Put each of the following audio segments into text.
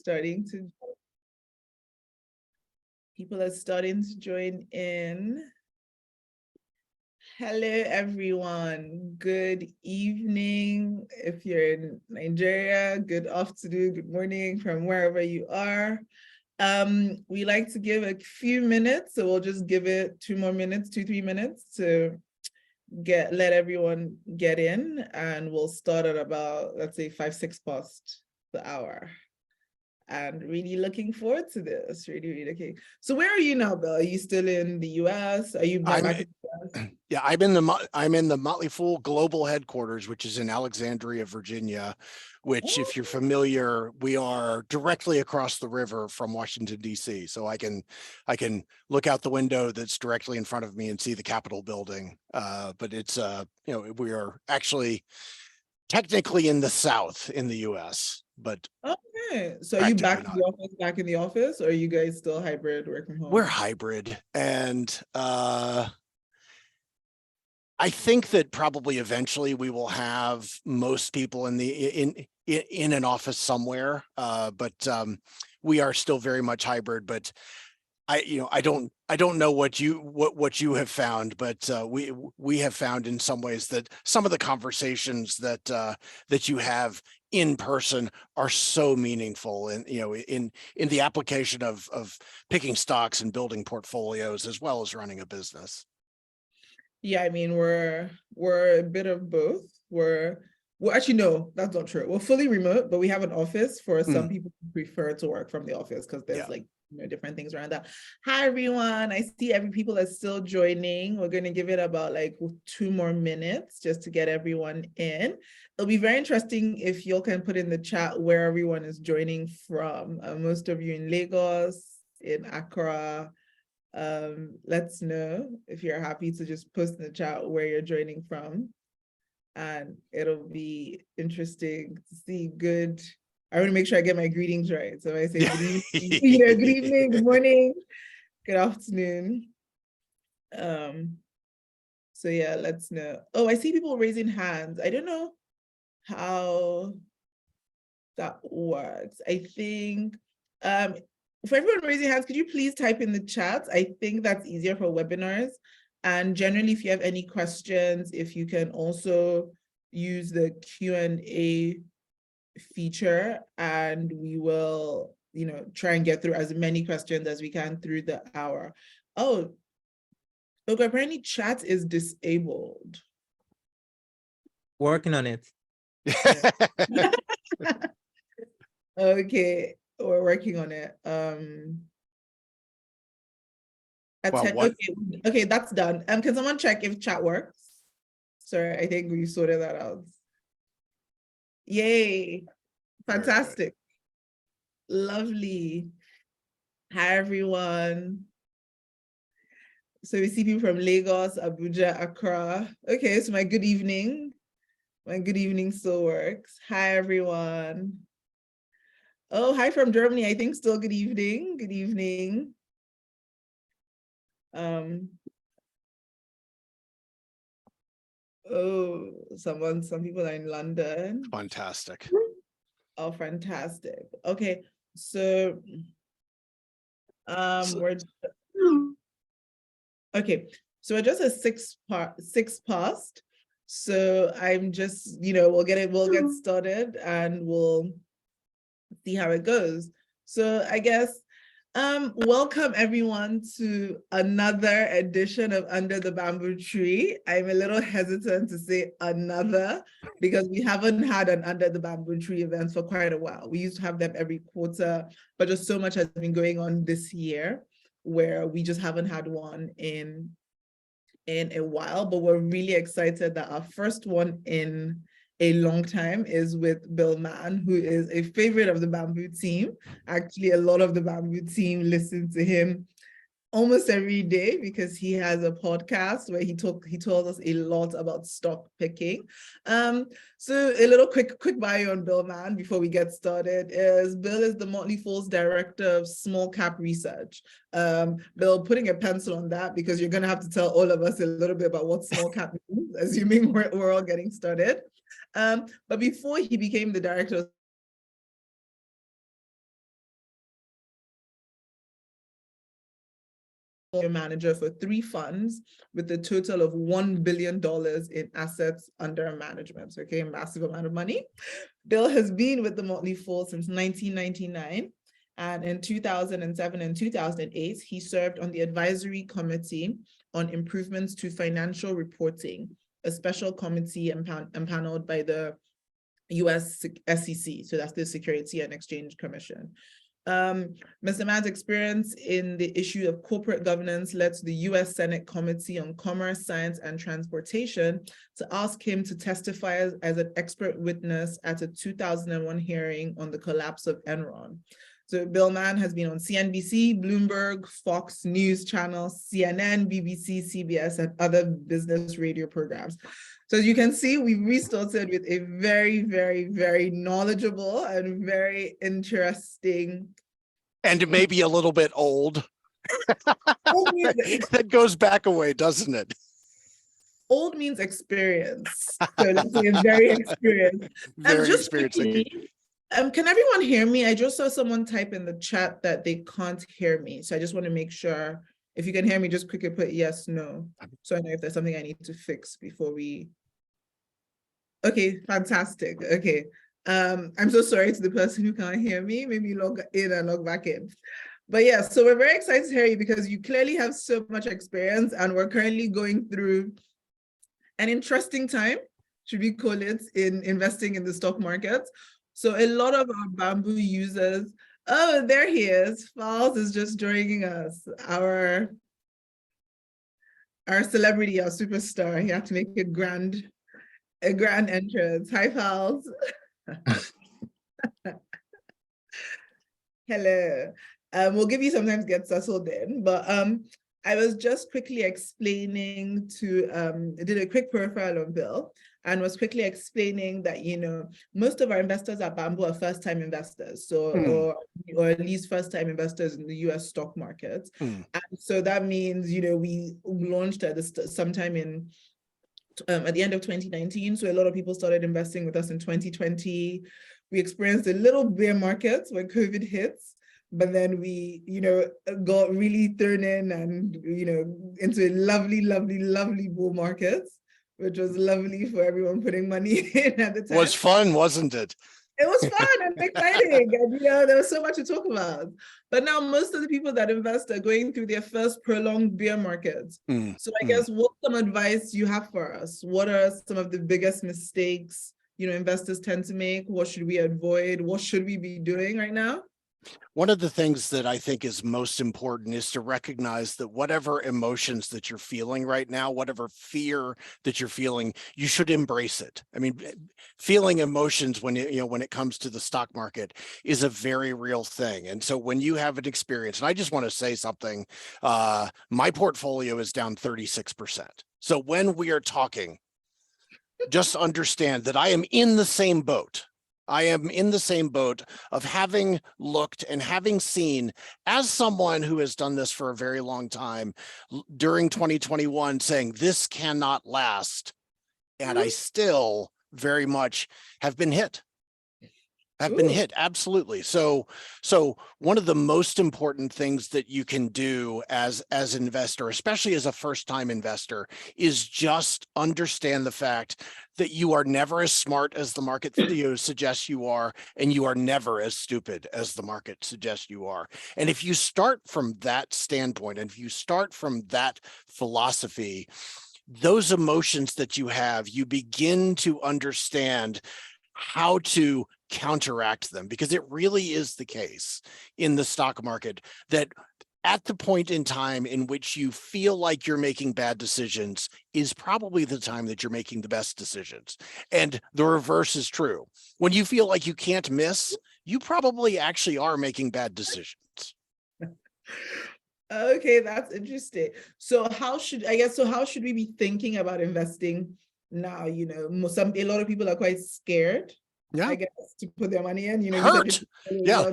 starting to, people are starting to join in. Hello, everyone. Good evening. If you're in Nigeria, good afternoon, good morning from wherever you are. We like to give a few minutes, so we'll just give it 2 more minutes, 3 minutes to let everyone get in, and we'll start at about, let's say 5, 6 past the hour. And really looking forward to this. Really looking. So where are you now, Bill? Are you still in the US? Are you back in the US? Yeah, I'm in the Motley Fool global headquarters, which is in Alexandria, Virginia, which, if you're familiar, we are directly across the river from Washington, D.C. So I can look out the window that's directly in front of me and see the Capitol building. But it's we are actually technically in the South in the US, but okay. So are you back in the office, or are you guys still hybrid, work from home? We're hybrid, and I think that probably eventually we will have most people in an office somewhere, but we are still very much hybrid. But I don't know what you have found, but we have found in some ways that some of the conversations that you have in person are so meaningful, and in the application of picking stocks and building portfolios as well as running a business. Yeah, I mean, we're a bit of both. Well, actually, no, that's not true. We're fully remote, but we have an office for some people who prefer to work from the office because there's different things around that. Hi, everyone. I see people are still joining. We're going to give it about 2 more minutes just to get everyone in. It'll be very interesting if you can put in the chat where everyone is joining from. Most of you in Lagos, in Accra. Let's know if you're happy to just post in the chat where you're joining from, and it'll be interesting to see. Good. I want to make sure I get my greetings right. So I say good evening, good evening, good morning, good afternoon. So yeah, let's know. Oh, I see people raising hands. I don't know how that works. I think for everyone raising hands, could you please type in the chat? I think that's easier for webinars. And generally, if you have any questions, if you can also use the Q&A feature, and we will, try and get through as many questions as we can through the hour. Oh, okay, apparently chat is disabled. Working on it. Okay. We're working on it. Okay, that's done. Can someone check if chat works? Sorry, I think we sorted that out. Yay. Fantastic. Lovely. Hi, everyone. So we see people from Lagos, Abuja, Accra. Okay, so my good evening still works. Hi, everyone. Oh, hi from Germany. I think still good evening. Good evening. Oh, some people are in London. Fantastic. Oh, fantastic. Okay, so we're just at 6 past. So I'm just, we'll get started and we'll see how it goes. So I guess welcome everyone to another edition of Under the Bamboo Tree. I'm a little hesitant to say another because we haven't had an Under the Bamboo Tree event for quite a while. We used to have them every quarter, but just so much has been going on this year where we just haven't had one in a while. But we're really excited that our first one in a long time is with Bill Mann, who is a favorite of the Bamboo team. Actually, a lot of the Bamboo team listen to him almost every day because he has a podcast where he told us a lot about stock picking. So a little quick bio on Bill Mann before we get started is Bill is the Motley Fool's director of small cap research. Bill, putting a pencil on that because you're going to have to tell all of us a little bit about what small cap means, assuming we're all getting started. But before he became the director of manager for 3 funds with a total of $1 billion in assets under management. Okay, massive amount of money. Bill has been with the Motley Fool since 1999. And in 2007 and 2008, he served on the advisory committee on improvements to financial reporting, a special committee empaneled by the US SEC. So that's the Security and Exchange Commission. Mr. Mann's experience in the issue of corporate governance led to the US Senate Committee on Commerce, Science, and Transportation to ask him to testify as an expert witness at a 2001 hearing on the collapse of Enron. So Bill Mann has been on CNBC, Bloomberg, Fox News Channel, CNN, BBC, CBS, and other business radio programs. So as you can see, we restarted with a very, very, very knowledgeable and very interesting. And maybe a little bit old. That goes back a way, doesn't it? Old means experience. So let's say very experienced. Very experienced. Quickly, can everyone hear me? I just saw someone type in the chat that they can't hear me. So I just want to make sure if you can hear me, just quickly put yes, no. So I know if there's something I need to fix before we. Okay, fantastic. Okay. I'm so sorry to the person who can't hear me. Maybe log in and log back in. But yeah, so we're very excited to hear you because you clearly have so much experience and we're currently going through an interesting time, should we call it, in investing in the stock market. So a lot of our Bamboo users, oh, there he is. Falz is just joining us. Our celebrity, our superstar. He had to make a grand entrance. Hi, Falz. Hello. We'll give you some time to get settled in, but I was just quickly explaining I did a quick profile on Bill and was quickly explaining that, most of our investors at Bamboo are first-time investors, so or at least first-time investors in the US stock market. And so that means, we launched at sometime in at the end of 2019. So a lot of people started investing with us in 2020. We experienced a little bear market when COVID hits, but then we, got really thrown in and, into a lovely, lovely, lovely bull market, which was lovely for everyone putting money in at the time. It was fun, wasn't it? It was fun and exciting. And, there was so much to talk about. But now most of the people that invest are going through their first prolonged bear market. So I guess what's some advice you have for us? What are some of the biggest mistakes, investors tend to make? What should we avoid? What should we be doing right now? One of the things that I think is most important is to recognize that whatever emotions that you're feeling right now, whatever fear that you're feeling, you should embrace it. I mean, feeling emotions when it comes to the stock market is a very real thing. And so when you have an experience, and I just want to say something, my portfolio is down 36%. So when we are talking, just understand that I am in the same boat. I am in the same boat of having looked and having seen, as someone who has done this for a very long time, during 2021, saying this cannot last. And I still very much have been hit. Absolutely. So one of the most important things that you can do as an investor, especially as a first-time investor, is just understand the fact that you are never as smart as the market suggests you are, and you are never as stupid as the market suggests you are. And if you start from that standpoint, and if you start from that philosophy, those emotions that you have, you begin to understand how to counteract them, because it really is the case in the stock market that at the point in time in which you feel like you're making bad decisions is probably the time that you're making the best decisions. And the reverse is true. When you feel like you can't miss, you probably actually are making bad decisions. Okay, that's interesting. So how should we be thinking about investing now? A lot of people are quite scared. Yeah, I guess, to put their money in. Hurt. Yeah.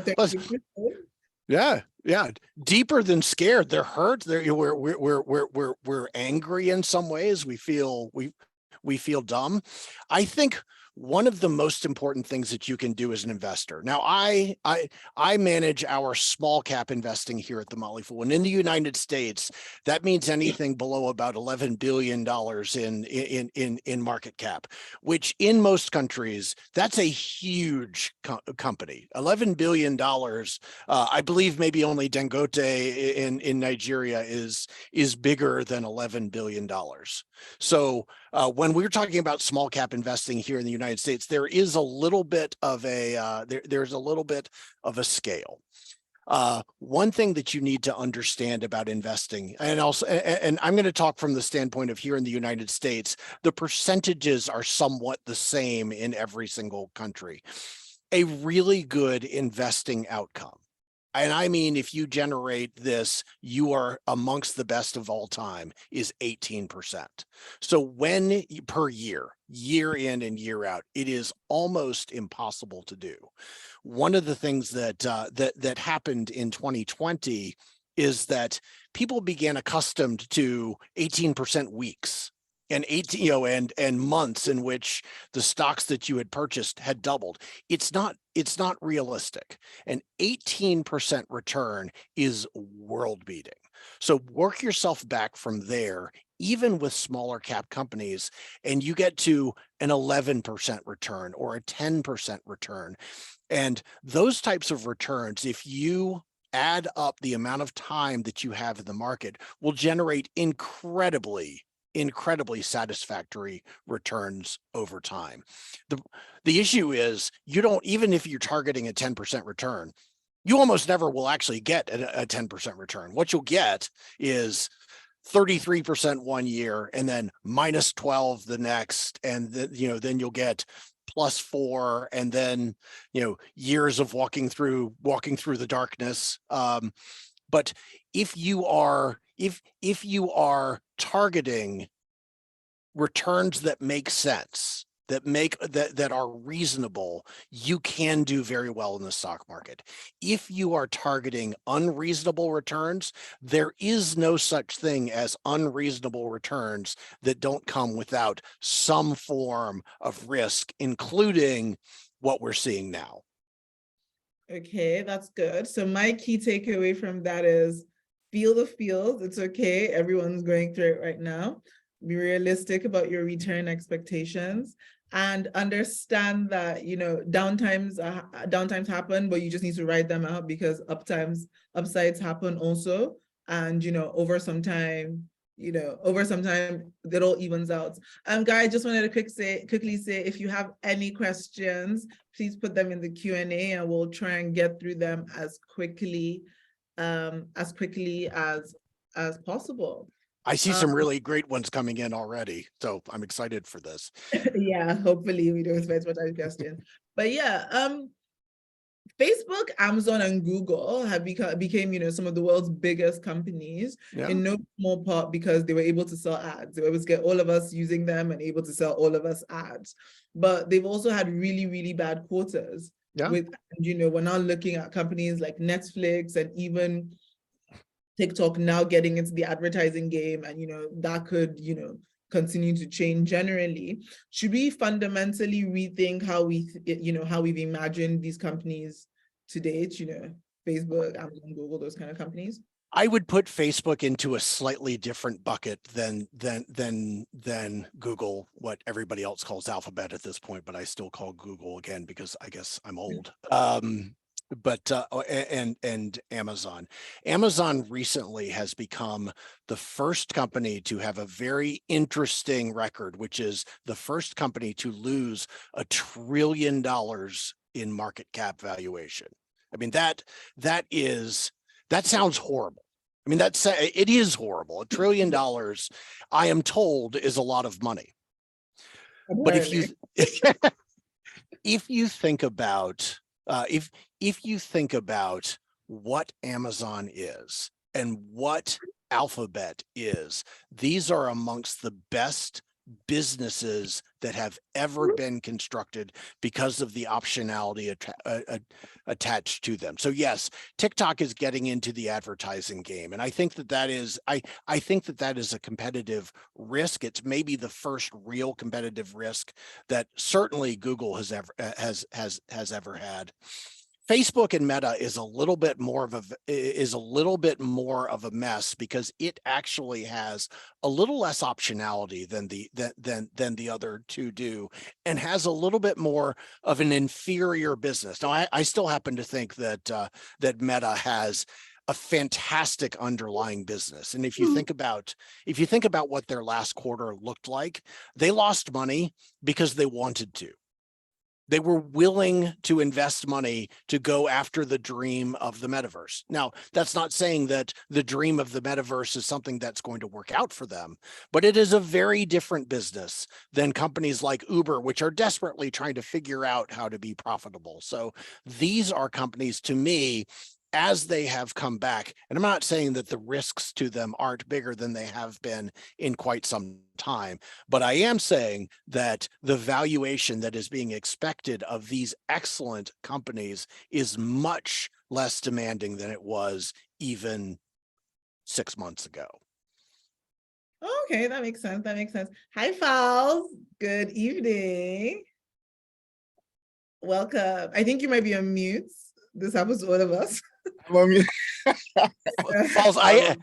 Deeper than scared. They're hurt. We're angry in some ways. We feel dumb. I think one of the most important things that you can do as an investor. Now, I manage our small cap investing here at the Motley Fool, and in the United States, that means anything below about $11 billion in market cap, which in most countries, that's a huge company. $11 billion. I believe maybe only Dangote in Nigeria is bigger than $11 billion. So when we're talking about small cap investing here in the United States, there is a little bit of a there's a little bit of a scale. One thing that you need to understand about investing, and I'm going to talk from the standpoint of here in the United States, the percentages are somewhat the same in every single country. A really good investing outcome, and I mean, if you generate this, you are amongst the best of all time, is 18%. So when per year in and year out, it is almost impossible to do. One of the things that happened in 2020 is that people began accustomed to 18% weeks and 18, and months in which the stocks that you had purchased had doubled. It's not realistic. An 18% return is world beating. So work yourself back from there, even with smaller cap companies, and you get to an 11% return or a 10% return. And those types of returns, if you add up the amount of time that you have in the market, will generate incredibly satisfactory returns over time. The issue is, you don't, even if you're targeting a 10% return, you almost never will actually get a 10% return. What you'll get is 33% one year and then minus 12 the next, and then you'll get +4, and then years of walking through the darkness. But if you are targeting returns that make sense, that are reasonable, you can do very well in the stock market. If you are targeting unreasonable returns, there is no such thing as unreasonable returns that don't come without some form of risk, including what we're seeing now. Okay, that's good. So my key takeaway from that is feel the feels. It's okay. Everyone's going through it right now. Be realistic about your return expectations and understand that, downtimes happen, but you just need to write them out, because upsides happen also. And, over some time, it all evens out. Guys, just wanted to quickly say, if you have any questions, please put them in the Q&A and we'll try and get through them as quickly as possible. I see some really great ones coming in already, so I'm excited for this. Yeah, hopefully we don't expect much question. But yeah, Facebook, Amazon, and Google have became some of the world's biggest companies, in no small part because they were able to sell ads. They were able to get all of us using them and able to sell all of us ads. But they've also had really, really bad quarters. We're now looking at companies like Netflix and even TikTok now getting into the advertising game, and that could continue to change generally. Should we fundamentally rethink how we've imagined these companies to date? Facebook, Amazon, Google, those kind of companies. I would put Facebook into a slightly different bucket than Google, what everybody else calls Alphabet at this point, but I still call Google again because I guess I'm old. But and Amazon. Amazon recently has become the first company to have a very interesting record, which is the first company to lose $1 trillion in market cap valuation. I mean, that sounds horrible. I mean, it is horrible. $1 trillion, I am told, is a lot of money. But if you think about if you think about what Amazon is and what Alphabet is, these are amongst the best businesses that have ever been constructed because of the optionality attached to them. So yes, TikTok is getting into the advertising game, and I think that is I think that is a competitive risk. It's maybe the first real competitive risk that certainly Google has ever had. Facebook and Meta is a little bit more of a mess because it actually has a little less optionality than the other two do, and has a little bit more of an inferior business. Now, I still happen to think that that Meta has a fantastic underlying business, and if you think about what their last quarter looked like, they lost money because they wanted to. They were willing to invest money to go after the dream of the metaverse. Now, that's not saying that the dream of the metaverse is something that's going to work out for them, but it is a very different business than companies like Uber, which are desperately trying to figure out how to be profitable. So these are companies, to me, as they have come back, and I'm not saying that the risks to them aren't bigger than they have been in quite some time, but I am saying that the valuation that is being expected of these excellent companies is much less demanding than it was even 6 months ago. Okay, that makes sense. That makes sense. Hi, Fals. Good evening. Welcome. I think you might be on mute. This happens to all of us. I'm on mute. False, I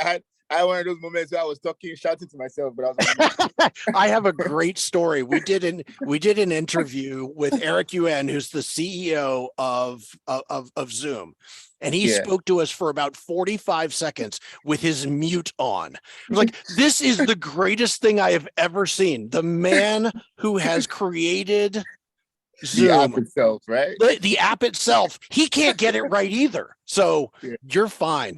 had one of those moments where I was talking, shouting to myself, but I was I have a great story. We did an interview with Eric Yuan, who's the CEO of Zoom. And he spoke to us for about 45 seconds with his mute on. I was like, this is the greatest thing I have ever seen. The man who has created Zoom, the app itself, right? The app itself, he can't get it right either. So you're fine.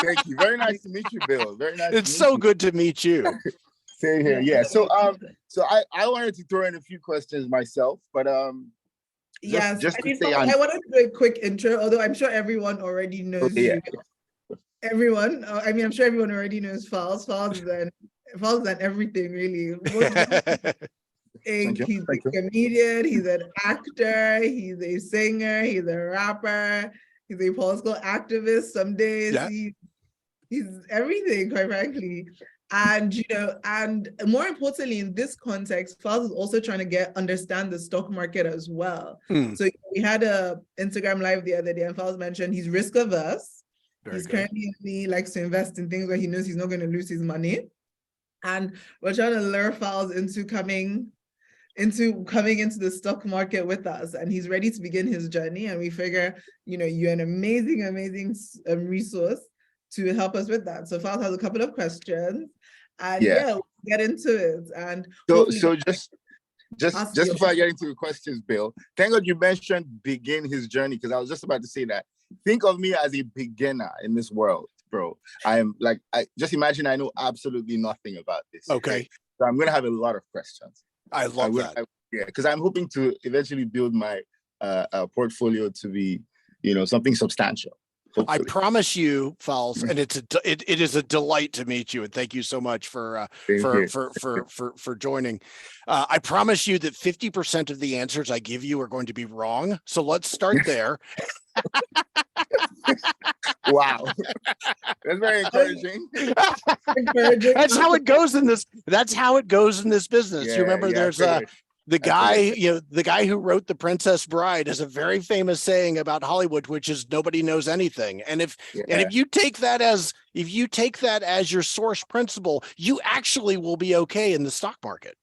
Thank you. Very nice to meet you, Bill. Very nice. It's so good to meet you. Same here. Yeah. So I wanted to throw in a few questions myself, but yes, just to say, I wanted to do a quick intro, although I'm sure everyone already knows you. Everyone, I mean, I'm sure everyone already knows Fals. Fals is an everything, really. He's a comedian, he's an actor, he's a singer, he's a rapper, he's a political activist. Some days he's everything, quite frankly. And and more importantly, in this context, Fals is also trying to understand the stock market as well. So we had a Instagram live the other day, and Fals mentioned he's risk averse. He's currently likes to invest in things where he knows he's not going to lose his money. And we're trying to lure Fals into coming into the stock market with us, and he's ready to begin his journey. And we figure, you're an amazing resource to help us with that. So Fals has a couple of questions, and we'll get into it. And so just before I get into the questions, Bill, thank God you mentioned begin his journey, because I was just about to say that. Think of me as a beginner in this world, bro. I just imagine I know absolutely nothing about this. Okay. So I'm gonna have a lot of questions. I love that. Because I'm hoping to eventually build my portfolio to be, something substantial. Hopefully. I promise you, Fals, and it is a delight to meet you, and thank you so much for joining. I promise you that 50% of the answers I give you are going to be wrong. So let's start there. Wow, that's very encouraging. That's how it goes in this. That's how it goes in this business. You remember, there's the guy who wrote The Princess Bride has a very famous saying about Hollywood, which is nobody knows anything. And if you take that as your source principle, you actually will be okay in the stock market.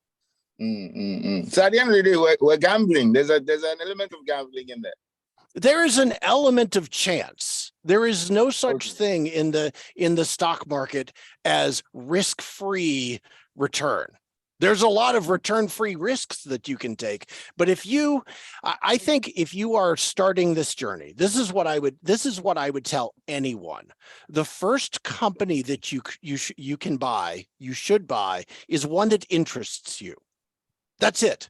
So at the end of the day, we're gambling. There's an element of gambling in there. There is an element of chance. There is no such thing in the stock market as risk-free return. There's a lot of return-free risks that you can take. But I think if you are starting this journey, this is what I would tell anyone. The first company that you should buy is one that interests you. That's it.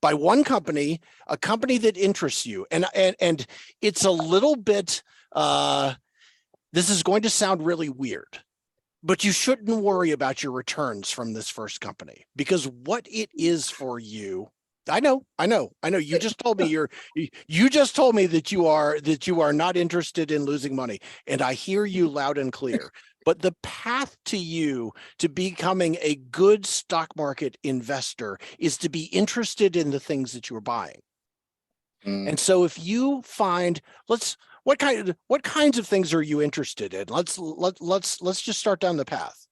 Buy one company, a company that interests you. And it's a little bit, this is going to sound really weird, But you shouldn't worry about your returns from this first company, because what it is for you, I know. You just told me you just told me that you are not interested in losing money, and I hear you loud and clear. But the path to you to becoming a good stock market investor is to be interested in the things that you're buying. And so if you find, what kinds of things are you interested in? Let's just start down the path.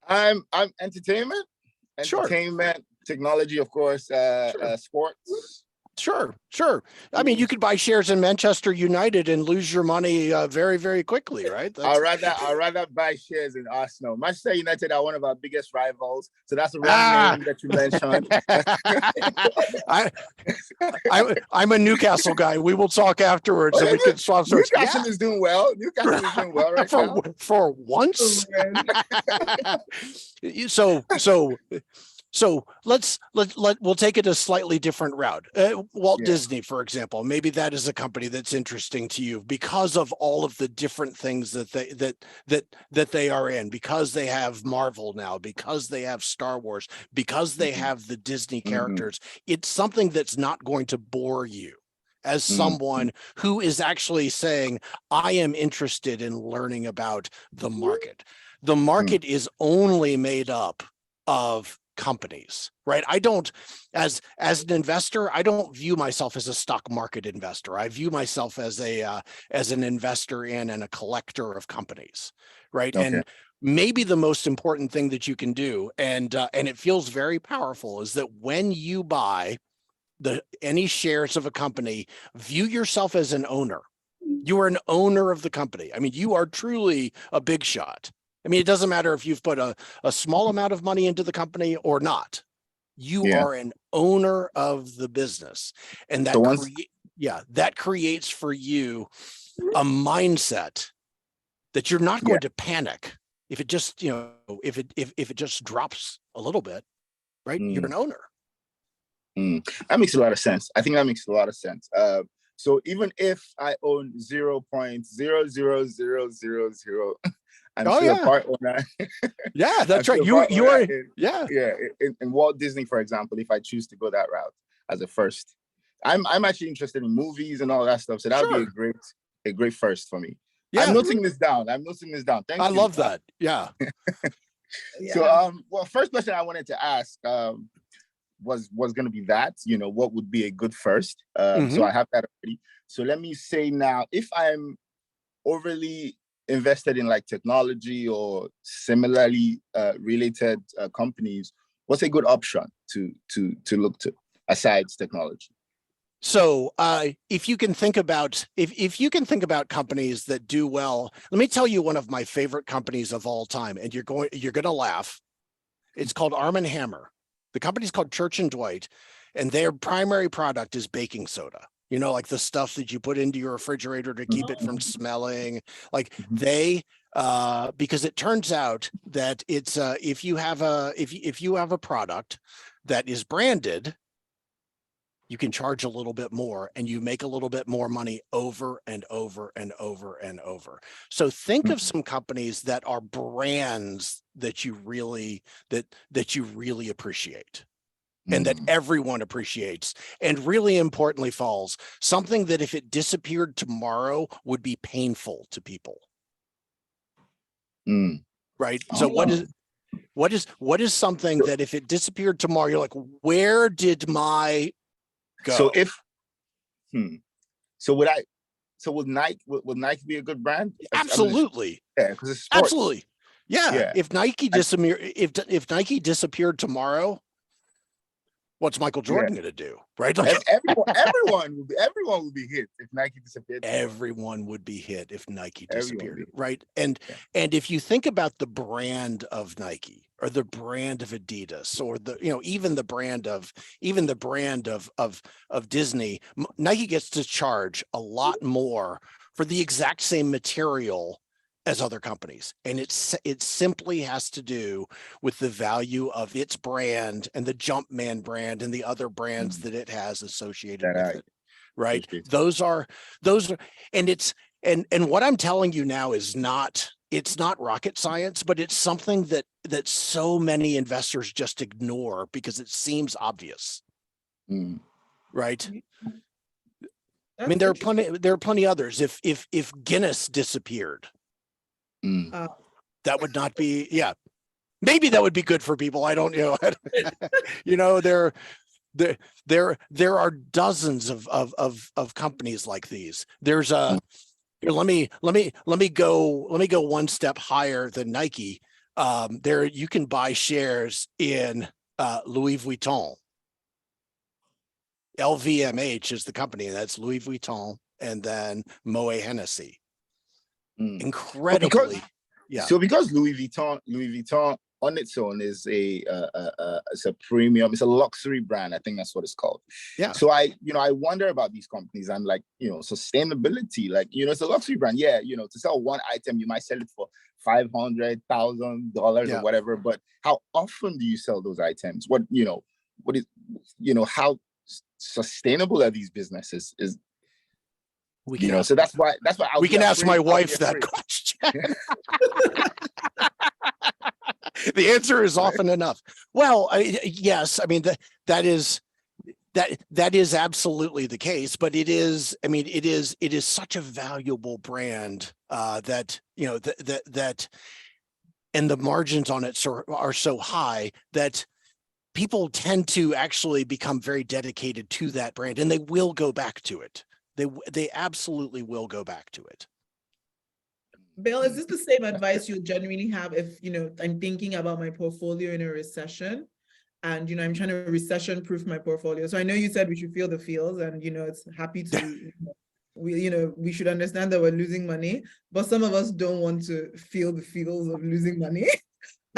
I'm entertainment, Sure. Technology, of course, Sure. Sports. Sure. I mean, you could buy shares in Manchester United and lose your money very, very quickly, right? I'd rather buy shares in Arsenal. Manchester United are one of our biggest rivals, so that's the wrong name that you mentioned. I'm a Newcastle guy. We will talk afterwards, and we can swap stories. Newcastle is doing well. Newcastle is doing well right now. For once. So we'll take it a slightly different route. Walt Disney, for example, maybe that is a company that's interesting to you because of all of the different things that they are in, because they have Marvel now, because they have Star Wars, because they have the Disney characters. It's something that's not going to bore you as someone who is actually saying, I am interested in learning about the market. The market is only made up of companies, right? I don't, as an investor, I don't view myself as a stock market investor. I view myself as an investor in and a collector of companies, right? Okay. And maybe the most important thing that you can do, and it feels very powerful, is that when you buy any shares of a company, view yourself as an owner. You are an owner of the company. I mean, you are truly a big shot. I mean, it doesn't matter if you've put a small amount of money into the company or not. You are an owner of the business. And that creates for you a mindset that you're not going to panic if it just, if it just drops a little bit, right? You're an owner. That makes a lot of sense. I think that makes a lot of sense. So even if I own 0.00000, I'm still a part owner. Yeah, that's right. You are. In Walt Disney, for example, if I choose to go that route as a first, I'm actually interested in movies and all that stuff. So that would be a great first for me. Yeah. I'm noting this down. Thank you. I love that. Yeah. So, well, first question I wanted to ask was going to be that, what would be a good first? So I have that already. So let me say now, if I'm overly invested in like technology or similarly related companies, what's a good option to look to besides technology? So if you can think about if you can think about companies that do well, let me tell you one of my favorite companies of all time, and you're going to laugh. It's called Arm & Hammer. The company's called Church & Dwight, and their primary product is baking soda. Like the stuff that you put into your refrigerator to keep it from smelling. Like they, because it turns out that it's if you have a product that is branded, you can charge a little bit more, and you make a little bit more money over and over and over and over. So think of some companies that are brands that you really appreciate. And that everyone appreciates, and really importantly, falls something that if it disappeared tomorrow would be painful to people. Right. So what is something that if it disappeared tomorrow, you're like, where did my go? So would Nike be a good brand? Absolutely. Because it's sports. Absolutely. Yeah. If Nike disappeared tomorrow, what's Michael Jordan going to do? Right? Like, everyone would be hit if Nike disappeared. Everyone would be hit if Nike disappeared. Right. And if you think about the brand of Nike or the brand of Adidas or even the brand of Disney, Nike gets to charge a lot more for the exact same material as other companies. And it simply has to do with the value of its brand and the Jumpman brand and the other brands that it has associated with it. Right. Those are, and what I'm telling you now is not it's not rocket science, but it's something that so many investors just ignore because it seems obvious, right? I mean, there are plenty others. If Guinness disappeared, that would not be, yeah. Maybe that would be good for people. I don't know. You know, there are dozens of companies like these. There's a here, let me go one step higher than Nike. There you can buy shares in Louis Vuitton. LVMH is the company, and that's Louis Vuitton, and then Moet Hennessy. Incredibly, yeah. So because Louis Vuitton on its own is it's a premium, it's a luxury brand. I think that's what it's called. Yeah. So I wonder about these companies and like, sustainability, like, it's a luxury brand. Yeah. To sell one item, you might sell it for $500,000 or whatever, but how often do you sell those items? What is, how sustainable are these businesses? So that's why we can ask my wife that question. The answer is often enough. Well, yes, I mean that is absolutely the case, but it is such a valuable brand that and the margins on it are so high that people tend to actually become very dedicated to that brand, and they will go back to it. They absolutely will go back to it. Bill, is this the same advice you genuinely have if, I'm thinking about my portfolio in a recession and, I'm trying to recession-proof my portfolio? So I know you said we should feel the feels and, it's happy to, we should understand that we're losing money, but some of us don't want to feel the feels of losing money.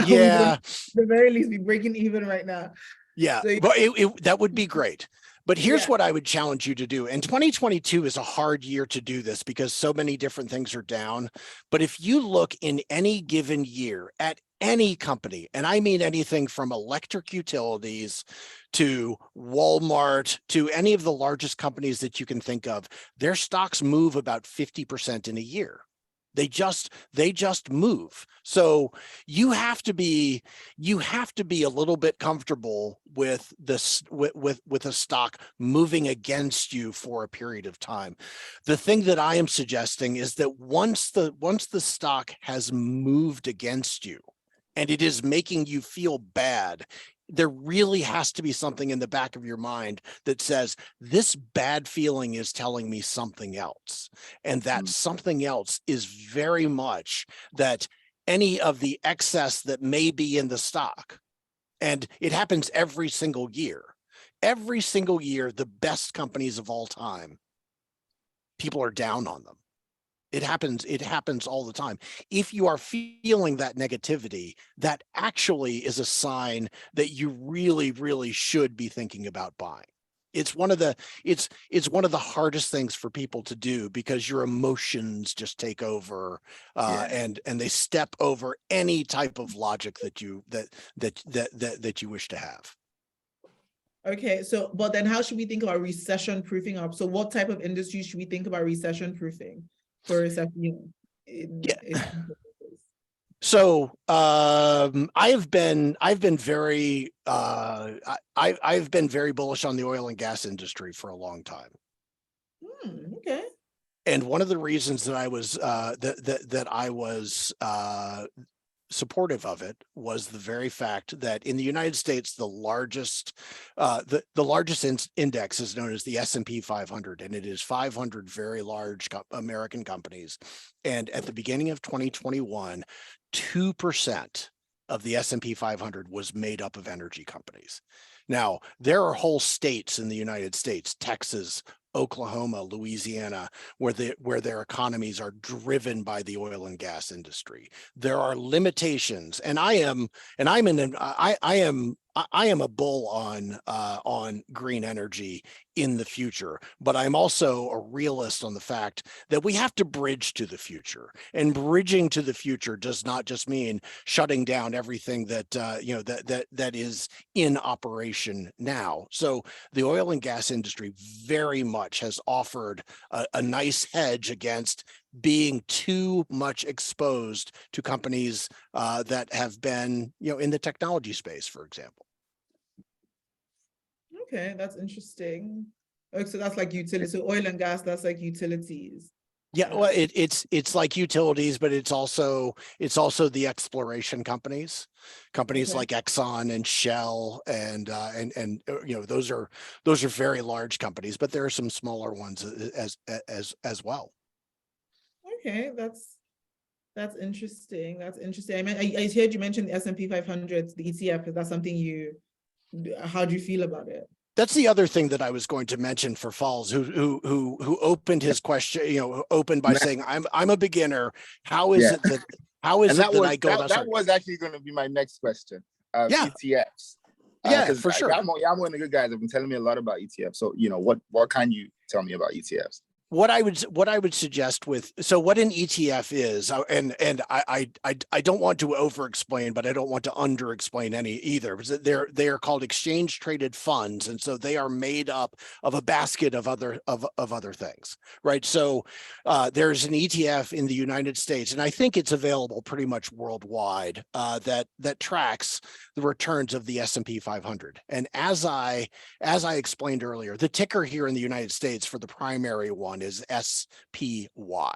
Yeah. At the very least, be breaking even right now. Yeah, so, but that would be great. But here's what I would challenge you to do. And 2022 is a hard year to do this because so many different things are down. But if you look in any given year at any company, and I mean anything from electric utilities to Walmart to any of the largest companies that you can think of, their stocks move about 50% in a year. They just move. So you have to be a little bit comfortable with this, with a stock moving against you for a period of time. The thing that I am suggesting is that once the stock has moved against you and it is making you feel bad, there really has to be something in the back of your mind that says this bad feeling is telling me something else. And that something else is very much that any of the excess that may be in the stock, and it happens every single year, the best companies of all time, people are down on them. It happens all the time. If you are feeling that negativity, that actually is a sign that you really, really should be thinking about buying. It's one of the hardest things for people to do because your emotions just take over and they step over any type of logic that you wish to have. Okay, so but then how should we think about recession proofing up? So what type of industry should we think about recession proofing? For recession, so I've been very bullish on the oil and gas industry for a long time. Okay. And one of the reasons that I was supportive of it was the very fact that in the United States, the largest index is known as the S&P 500, and it is 500 very large American companies. And at the beginning of 2021, 2% of the S&P 500 was made up of energy companies. Now, there are whole states in the United States, Texas, Oklahoma, Louisiana, where their economies are driven by the oil and gas industry. There are limitations, and I am a bull on green energy in the future, but I'm also a realist on the fact that we have to bridge to the future, and bridging to the future does not just mean shutting down everything that that is in operation now. So the oil and gas industry very much has offered a nice hedge against being too much exposed to companies that have been, in the technology space, for example. Okay, that's interesting. Oh, so that's like utilities. So oil and gas, that's like utilities. Yeah, well, it's like utilities, but it's also the exploration companies Okay. like Exxon and Shell and those are very large companies, but there are some smaller ones as well. Okay, that's interesting. That's interesting. I mean, I heard you mention the S&P 500, the ETF. Is that something how do you feel about it? That's the other thing that I was going to mention for Falls, who opened his question, opened by saying, I'm a beginner. How is it that I go about that was actually going to be my next question. ETFs. For sure. I'm one of the good guys. I've been telling me a lot about ETFs. So, what can you tell me about ETFs? What I would suggest what an ETF is, and I don't want to over explain, but I don't want to under explain any either, because they are called exchange traded funds, and so they are made up of a basket of other things, right? So there's an ETF in the United States, and I think it's available pretty much worldwide, that tracks the returns of the S&P 500. And as I explained earlier, the ticker here in the United States for the primary one is SPY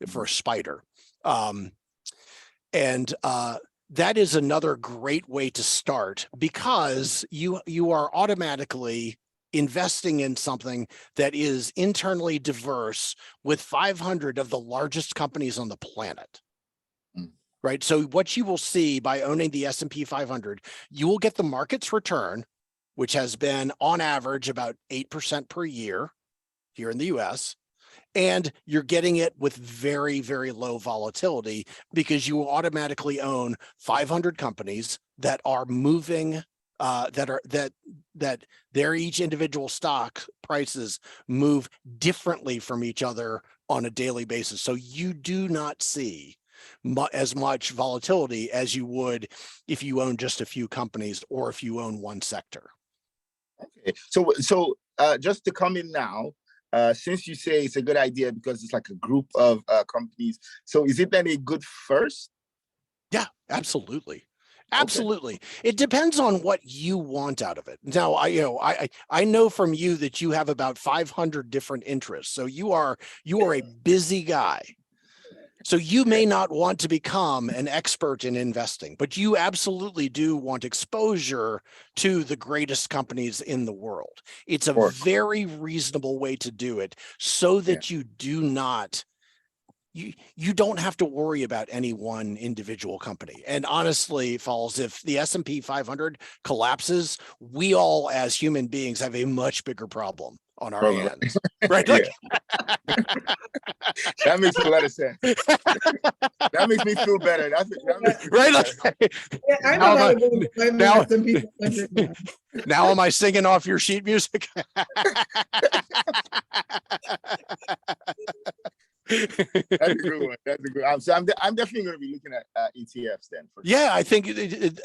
for spider. And that is another great way to start, because you are automatically investing in something that is internally diverse with 500 of the largest companies on the planet. Right. So what you will see by owning the S&P 500, you will get the market's return, which has been on average about 8% per year here in the US. And you're getting it with very, very low volatility, because you will automatically own 500 companies that are moving, that their each individual stock prices move differently from each other on a daily basis. So you do not see as much volatility as you would if you own just a few companies or if you own one sector. Okay, so just to come in now, since you say it's a good idea because it's like a group of companies, so is it then a good first? Yeah, absolutely. Absolutely. Okay. It depends on what you want out of it. Now, I know from you that you have about 500 different interests. So you are a busy guy. So you may not want to become an expert in investing, but you absolutely do want exposure to the greatest companies in the world. It's a very reasonable way to do it, so that you do not, you don't have to worry about any one individual company. And honestly, Falls, if the S&P 500 collapses, we all as human beings have a much bigger problem on our hands, right? Like, that makes a lot of sense. That makes me feel better. That makes me right? Yeah, I know now am I singing off your sheet music? That's a good one. That's a good one. So I'm definitely going to be looking at ETFs then. Yeah, I think,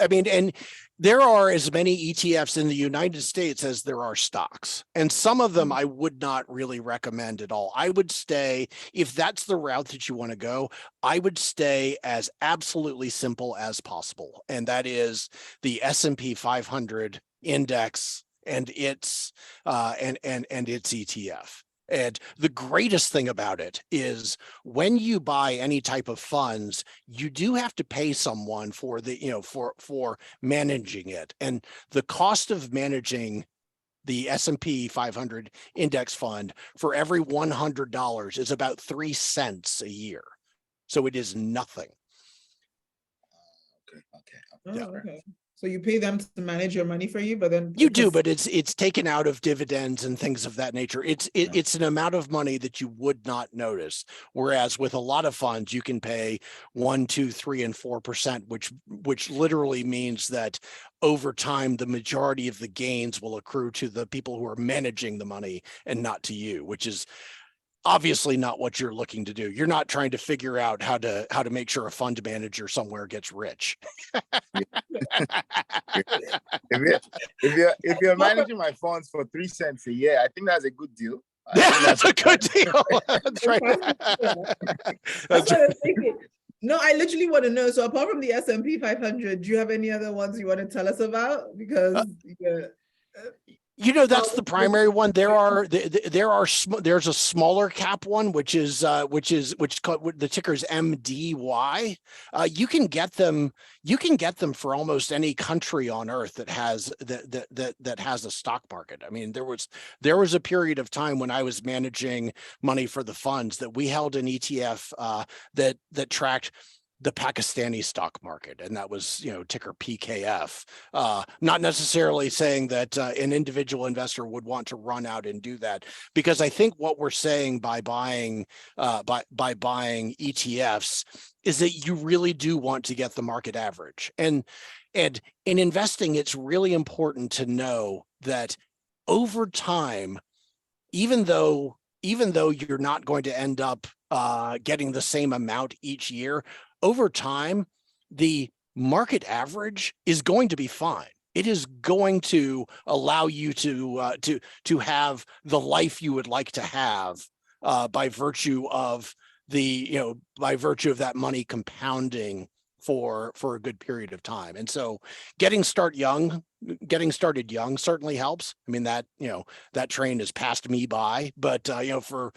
I mean, and there are as many ETFs in the United States as there are stocks. And some of them I would not really recommend at all. I would stay, if that's the route that you want to go, I would stay as absolutely simple as possible. And that is the S&P 500 index and its its ETF. And the greatest thing about it is when you buy any type of funds, you do have to pay someone for the, for managing it. And the cost of managing the S&P 500 index fund for every $100 is about 3 cents a year. So it is nothing. Okay. So you pay them to manage your money for you, but then you do, but it's taken out of dividends and things of that nature. It's an amount of money that you would not notice. Whereas with a lot of funds, you can pay 1%, 2%, 3%, and 4%, which literally means that over time, the majority of the gains will accrue to the people who are managing the money and not to you, which is obviously not what you're looking to do. You're not trying to figure out how to make sure a fund manager somewhere gets rich. If you're managing my funds for 3 cents a year, I think that's a good deal. That's a good deal. That's right. That's what I was thinking. No, I literally want to know. So apart from the S&P 500, do you have any other ones you want to tell us about? Because that's the primary one. There's a smaller cap one, which the ticker is MDY. You can get them for almost any country on earth that has a stock market. I mean, there was a period of time when I was managing money for the funds that we held an ETF that tracked the Pakistani stock market, and that was, ticker PKF. Not necessarily saying that an individual investor would want to run out and do that, because I think what we're saying by buying ETFs is that you really do want to get the market average. And in investing, it's really important to know that over time, even though you're not going to end up getting the same amount each year, over time, the market average is going to be fine. It is going to allow you to have the life you would like to have by virtue of that money compounding for a good period of time. And so getting started young certainly helps. I mean, that train has passed me by, but for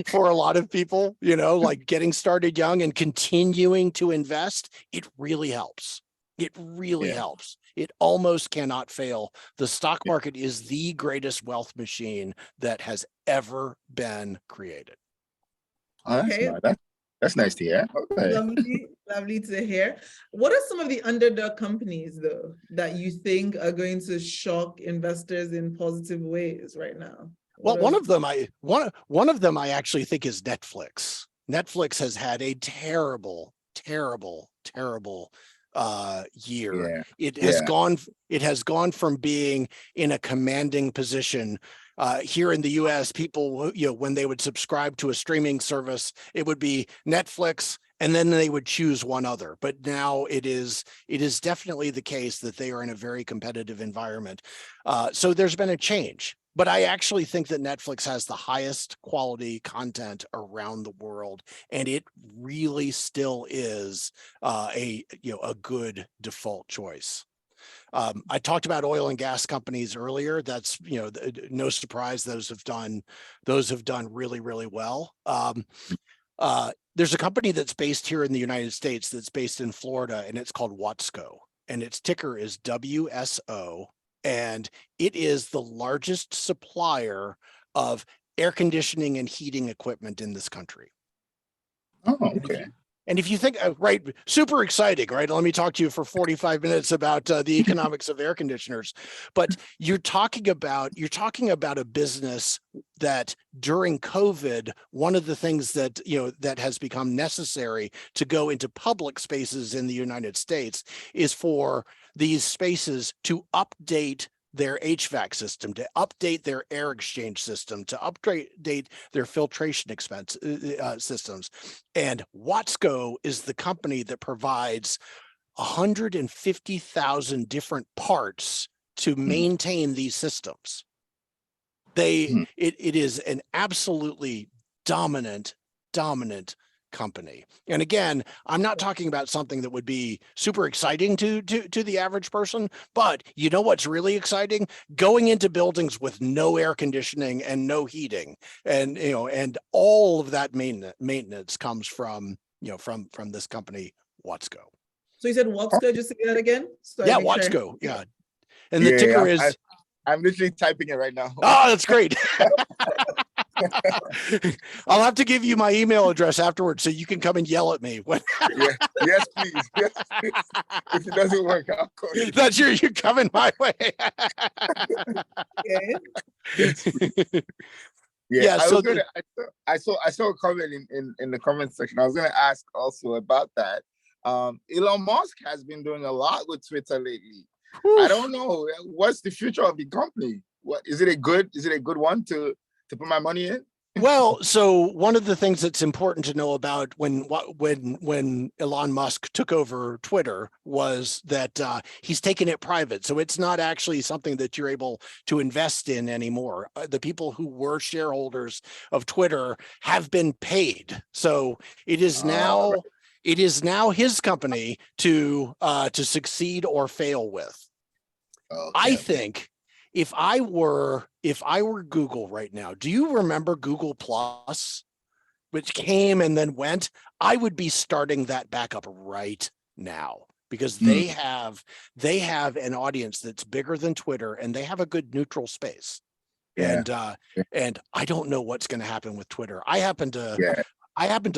for a lot of people, like getting started young and continuing to invest, it really helps. It really helps. It almost cannot fail. The stock market is the greatest wealth machine that has ever been created. Oh, that's nice. That's nice to hear. Okay. Lovely to hear. What are some of the underdog companies, though, that you think are going to shock investors in positive ways right now? Well, one of them I actually think is Netflix. Netflix has had a terrible year. It has gone from being in a commanding position. Here in the US, people, when they would subscribe to a streaming service, it would be Netflix, and then they would choose one other. But now it is definitely the case that they are in a very competitive environment. So there's been a change. But I actually think that Netflix has the highest quality content around the world, and it really still is a good default choice. I talked about oil and gas companies earlier. That's no surprise; those have done really, really well. There's a company that's based here in the United States that's based in Florida, and it's called Watsco, and its ticker is WSO. And it is the largest supplier of air conditioning and heating equipment in this country. Oh, okay. And if you think, right, super exciting, right? Let me talk to you for 45 minutes about the economics of air conditioners. But you're talking about a business that during COVID, one of the things that that has become necessary to go into public spaces in the United States is for these spaces to update their HVAC system, to update their air exchange system, to update their filtration systems. And Watsco is the company that provides 150,000 different parts to maintain these systems. It is an absolutely dominant company. And again, I'm not talking about something that would be super exciting to the average person, but you know what's really exciting? Going into buildings with no air conditioning and no heating, and and all of that maintenance comes from from this company, Watsco. So you said Watsco, just say that again? Yeah, Watsco. Yeah. And the ticker is I'm literally typing it right now. Oh, that's great. I'll have to give you my email address afterwards so you can come and yell at me. Yes, please. Yes, please. If it doesn't work, I'll call you. That's you're coming my way. Okay. Yeah. I saw a comment in the comment section. I was gonna ask also about that. Elon Musk has been doing a lot with Twitter lately. Oof. I don't know what's the future of the company. What is it a good one to put my money in? Well, so one of the things that's important to know about when Elon Musk took over Twitter was that he's taken it private. So it's not actually something that you're able to invest in anymore. The people who were shareholders of Twitter have been paid. So it is now his company to succeed or fail with. Okay. I think if I were Google right now, do you remember Google Plus, which came and then went? I would be starting that back up right now because they have an audience that's bigger than Twitter, and they have a good neutral space. Yeah. And I don't know what's going to happen with Twitter. I happen to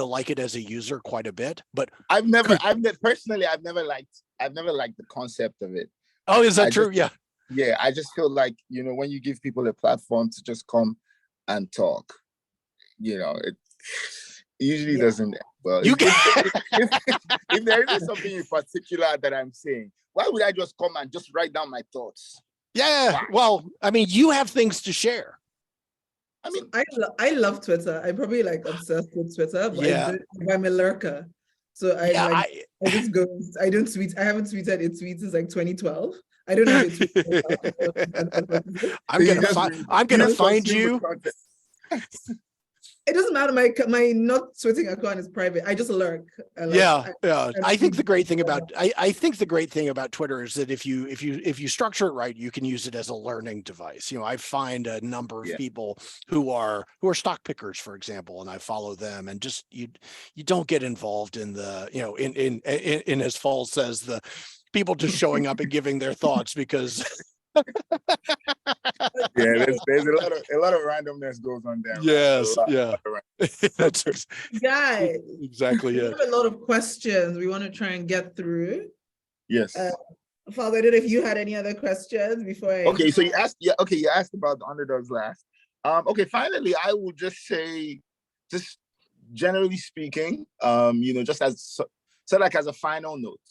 like it as a user quite a bit, but I've never liked the concept of it. Oh, is that true? Yeah, I just feel like, when you give people a platform to just come and talk, it usually doesn't. Well, if there is something in particular that I'm saying, why would I just come and just write down my thoughts? Yeah. Why? Well, I mean, you have things to share. I mean, I love Twitter. I'm probably like obsessed with Twitter, but I'm a lurker. So I just go, I don't tweet. I haven't tweeted in tweets since like 2012. I don't have a tweet. I'm gonna find you. It doesn't matter. My not tweeting account is private. I just lurk. I think the great thing about Twitter is that if you structure it right, you can use it as a learning device. I find a number of people who are stock pickers, for example, and I follow them, and just you don't get involved in the in as Fall says, the people just showing up and giving their thoughts because. There's a lot of randomness goes on there. Yes, that's guys. Exactly it. We have a lot of questions we want to try and get through. Yes. Father, I don't know if you had any other questions before I. Okay, so you asked about the underdogs last. Okay, finally, I will just say, just generally speaking, just as a final note,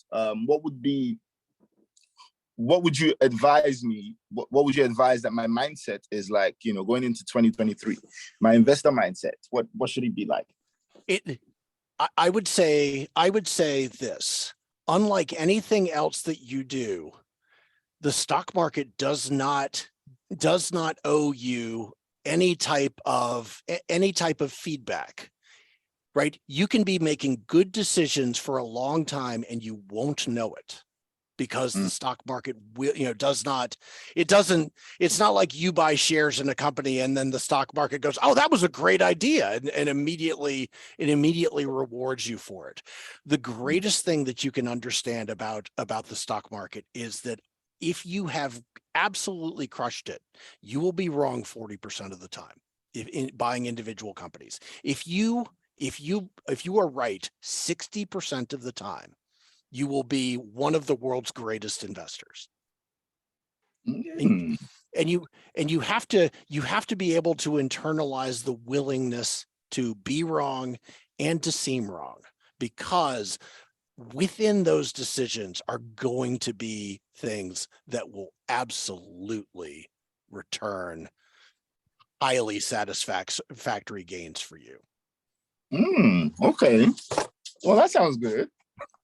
what would you advise me? What would you advise that my mindset is like, going into 2023, my investor mindset, what should it be like? I would say this, unlike anything else that you do, the stock market does not owe you any type of feedback, right? You can be making good decisions for a long time and you won't know it. Because the stock market will, it's not like you buy shares in a company and then the stock market goes, oh, that was a great idea. And immediately rewards you for it. The greatest thing that you can understand about the stock market is that if you have absolutely crushed it, you will be wrong 40% of the time in buying individual companies. If you are right 60% of the time, you will be one of the world's greatest investors. And you have to be able to internalize the willingness to be wrong and to seem wrong, because within those decisions are going to be things that will absolutely return highly satisfactory gains for you. Okay. Well, that sounds good.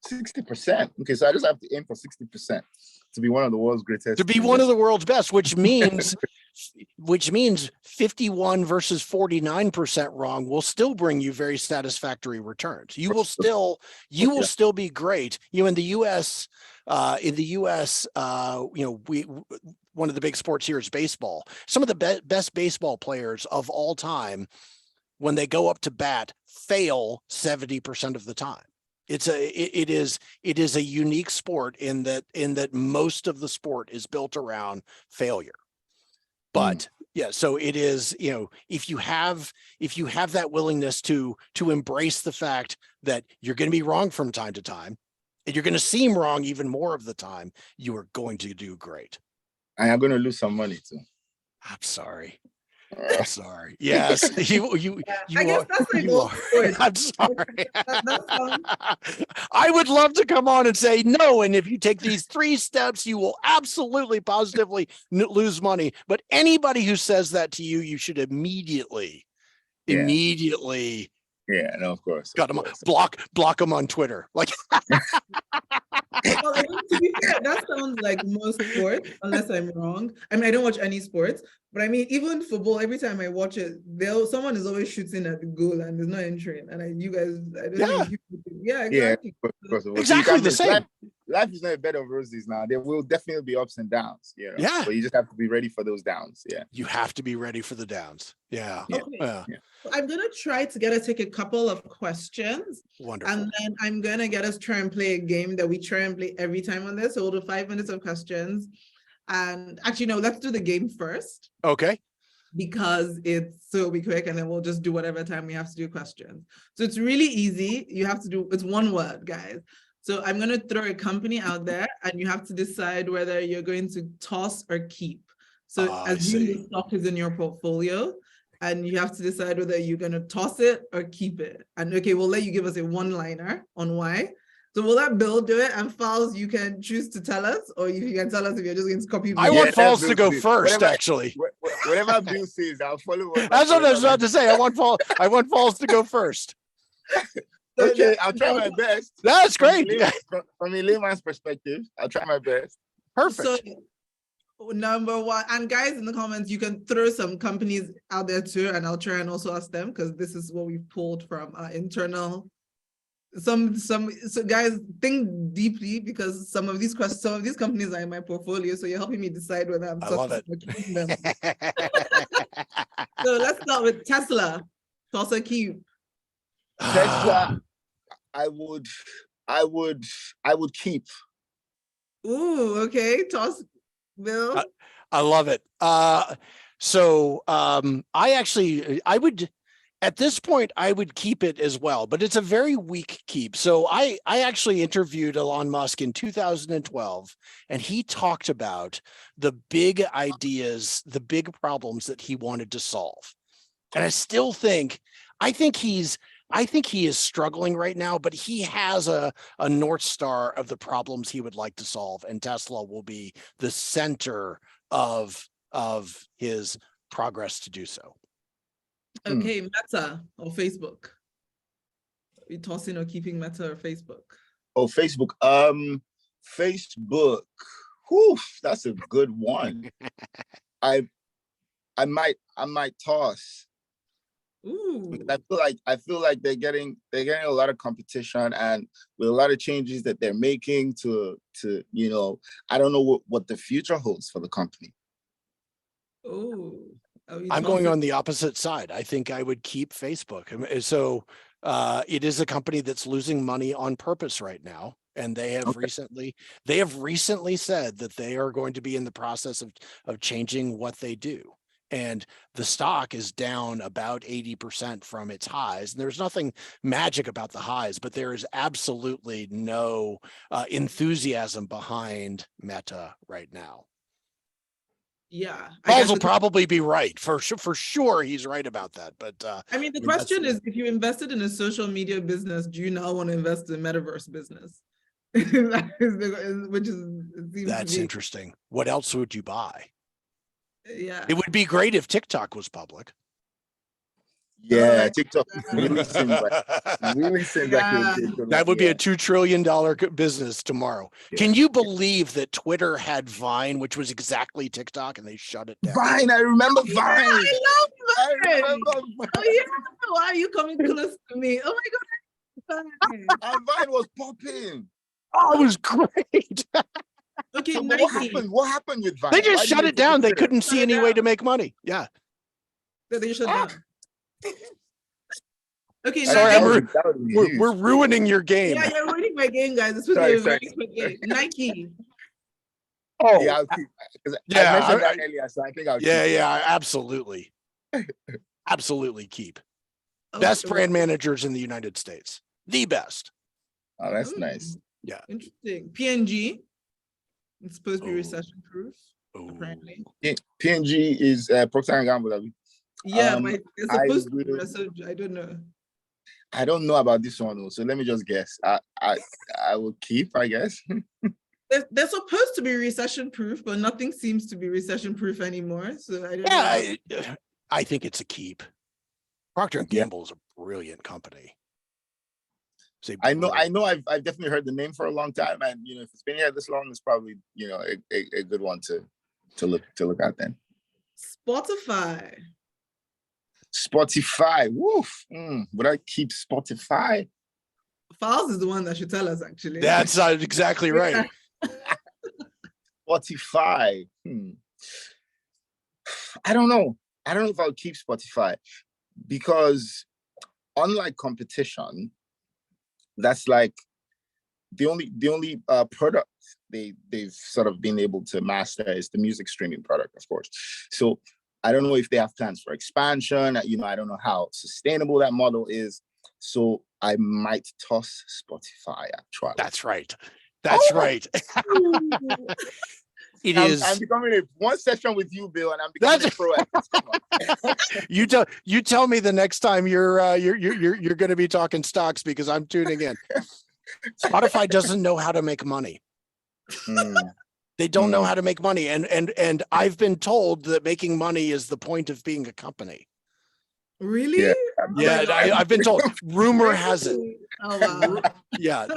60%. Okay, so I just have to aim for 60% to be one of the world's greatest. To be one of the world's best, which means 51 versus 49% wrong will still bring you very satisfactory returns. You will still be great. In the US, one of the big sports here is baseball. Some of the best baseball players of all time, when they go up to bat, fail 70% of the time. It is a unique sport in that most of the sport is built around failure. But so it is, if you have that willingness to embrace the fact that you're going to be wrong from time to time, and you're going to seem wrong even more of the time, you are going to do great. I am going to lose some money too. I'm sorry. Yes, you I guess that's like you are. I'm sorry. I would love to come on and say no, and if you take these 3 steps, you will absolutely positively lose money. But anybody who says that to you, you should immediately immediately. Yeah, no, of course. Got him block him on Twitter. Like, well, I mean, to be fair, that sounds like most sports, unless I'm wrong. I mean, I don't watch any sports, but I mean, even football, every time I watch it, someone is always shooting at the goal and there's no entering. And I don't think exactly. Of course. Exactly the same. Life is not a bed of roses now. There will definitely be ups and downs, you know. Yeah. But you just have to be ready for those downs. Yeah. You have to be ready for the downs. Yeah. Okay. Yeah. So I'm gonna try to get us take a couple of questions. Wonderful. And then I'm gonna get us try and play a game that we try and play every time on this. So we'll do 5 minutes of questions. And actually, no, let's do the game first. Okay. Because it'll be quick, and then we'll just do whatever time we have to do questions. So it's really easy. It's one word, guys. So I'm going to throw a company out there, and you have to decide whether you're going to toss or keep. So assume the stock is in your portfolio, and you have to decide whether you're going to toss it or keep it. And okay, we'll let you give us a one-liner on why. So we'll let Bill do it, and Fowles, you can choose to tell us, or you can tell us if you're just going to copy. I want Fowles to go first, actually. Whatever Bill says, I'll follow. That's what I was about to say. I want Fowles to go first. Okay, I'll try my best. That's great. From a layman's perspective, I'll try my best. Perfect. So, number one, and guys in the comments, you can throw some companies out there too, and I'll try and also ask them, because this is what we pulled from our internal. So guys, think deeply, because some of these companies are in my portfolio, so you're helping me decide whether I'm keeping them. So let's start with Tesla. Toss or keep? Tesla, I would keep. Ooh, okay. Toss, Bill. I love it. I would. At this point, I would keep it as well, but it's a very weak keep. So I actually interviewed Elon Musk in 2012, and he talked about the big ideas, the big problems that he wanted to solve. And I think he is struggling right now, but he has a North Star of the problems he would like to solve, and Tesla will be the center of his progress to do so. Okay, Meta or Facebook? Are you tossing or keeping Meta or Facebook? Oh, Facebook. Facebook. Whew, that's a good one. I might toss. Ooh. I feel like they're getting a lot of competition, and with a lot of changes that they're making to I don't know what the future holds for the company. Oh. I'm going on the opposite side. I think I would keep Facebook. So it is a company that's losing money on purpose right now. And they have recently said that they are going to be in the process of changing what they do. And the stock is down about 80% from its highs. And there's nothing magic about the highs, but there is absolutely no enthusiasm behind Meta right now. Yeah, Fowles will probably be right. For sure, he's right about that. But I mean, the question is, if you invested in a social media business, do you now want to invest in metaverse business? That's interesting. What else would you buy? Yeah, it would be great if TikTok was public. Yeah, TikTok really seems like that would be a $2 trillion business tomorrow. Yeah. Can you believe that Twitter had Vine, which was exactly TikTok, and they shut it down? Vine, I remember Vine. I love Vine. Oh yeah, why are you coming close to me? Oh my God, and Vine was popping. Oh, it was great. Okay, so what happened with Vine? They just shut it down. They couldn't see any way to make money. Yeah. So they shut down. Okay, sorry, we're ruining your game. Yeah, you're ruining my game, guys. This was a very quick game. Nike. Oh, yeah, I'll keep. I mentioned that earlier, so I think I'll keep. Yeah, absolutely. Absolutely keep. Best brand managers in the United States. The best. Oh, that's nice. Yeah. Interesting. P&G. It's supposed to be recession-proof, apparently. P&G is Procter & Gamble. Yeah, it's supposed to be, so I don't know. I don't know about this one, so let me just guess. I will keep, I guess. They're supposed to be recession-proof, but nothing seems to be recession-proof anymore. So I don't know. I think it's a keep. Procter and Gamble is a brilliant company. I know. I've definitely heard the name for a long time, and if it's been here this long, it's probably a good one to look at then. Spotify. Woof. Would I keep Spotify? Files is the one that should tell us, actually. That's exactly right. Spotify. I don't know. I don't know if I'll keep Spotify, because unlike competition, that's like the only product they've sort of been able to master is the music streaming product, of course. So I don't know if they have plans for expansion. I don't know how sustainable that model is. So I might toss Spotify, actually. That's right. That's right. I'm becoming one session with you, Bill, and I'm becoming a pro at this. You tell me the next time you're going to be talking stocks, because I'm tuning in. Spotify doesn't know how to make money. They don't know how to make money, and I've been told that making money is the point of being a company. Really? Yeah, I've been told. Rumor has it. Oh, wow. Yeah,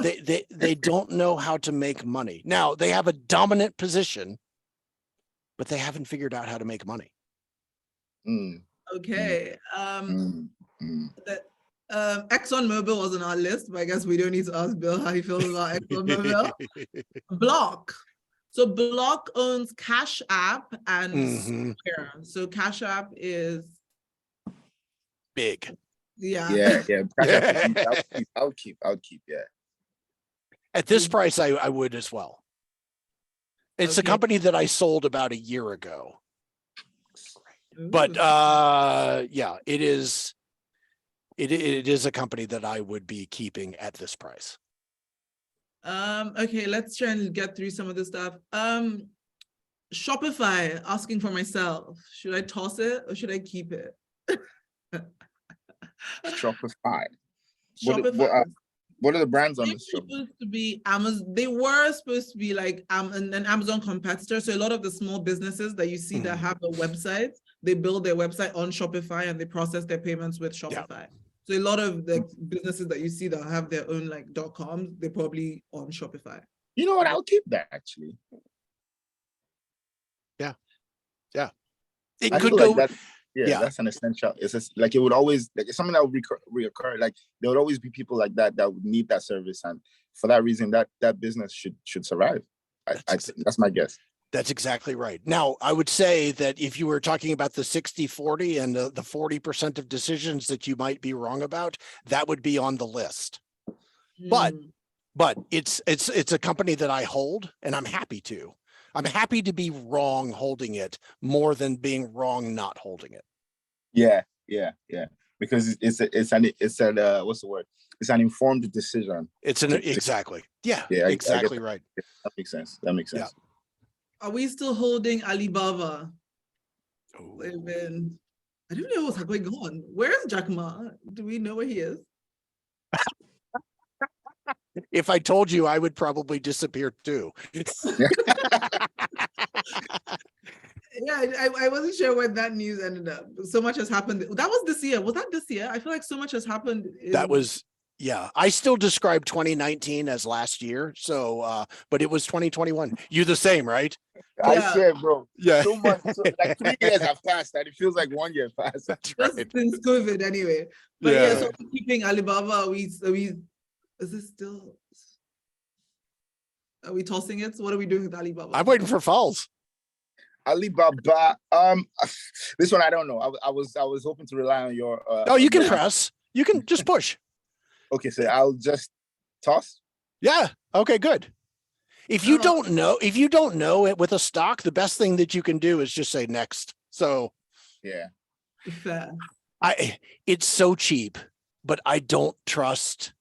they don't know how to make money. Now, they have a dominant position, but they haven't figured out how to make money. Okay. ExxonMobil was on our list, but I guess we don't need to ask Bill how he feels about ExxonMobil. Block. So Block owns Cash App and Square. So Cash App is big. Yeah. I'll keep. Yeah. At this price, I would as well. It's a company that I sold about a year ago. But yeah, it is a company that I would be keeping at this price. Okay, let's try and get through some of this stuff. Shopify, asking for myself, should I toss it or should I keep it? Shopify. What are the brands on this? Supposed to be Amazon. They were supposed to be like an Amazon competitor. So a lot of the small businesses that you see that have a website, they build their website on Shopify and they process their payments with Shopify. Yeah. So a lot of the businesses that you see that have their own like .com, they're probably on Shopify. You know what? I'll keep that actually. Yeah. It I could feel go. Like that's an essential. It's just, like it would always it's something that would reoccur. Like there would always be people like that would need that service, and for that reason, that business should survive. That's my guess. That's exactly right. Now, I would say that if you were talking about the 60-40 and the 40% of decisions that you might be wrong about, that would be on the list. But it's a company that I hold, and I'm happy to. I'm happy to be wrong holding it more than being wrong not holding it. Yeah. Because it's an what's the word? It's an informed decision. Exactly. Yeah. Exactly right. That makes sense. Yeah. Are we still holding Alibaba? I don't know what's going on. Where is Jack Ma? Do we know where he is? If I told you, I would probably disappear too. Yeah, I wasn't sure when that news ended up. So much has happened. That was this year. Was that this year? I feel like so much has happened. Yeah. I still describe 2019 as last year. So, but it was 2021. You the same, right? I swear, bro. Yeah. So much. Like 3 years have passed, and it feels like 1 year passed. That's right. Since COVID, anyway. But yeah, so keeping Alibaba. Is this still? Are we tossing it? So what are we doing with Alibaba? I'm waiting for Falls. Alibaba. This one I don't know. I was hoping to rely on your. You can press. You can just push. Okay, so I'll just toss. Yeah. Okay. Good. If you don't know it with a stock, the best thing that you can do is just say next. So. Yeah. Fair. It's so cheap, but I don't trust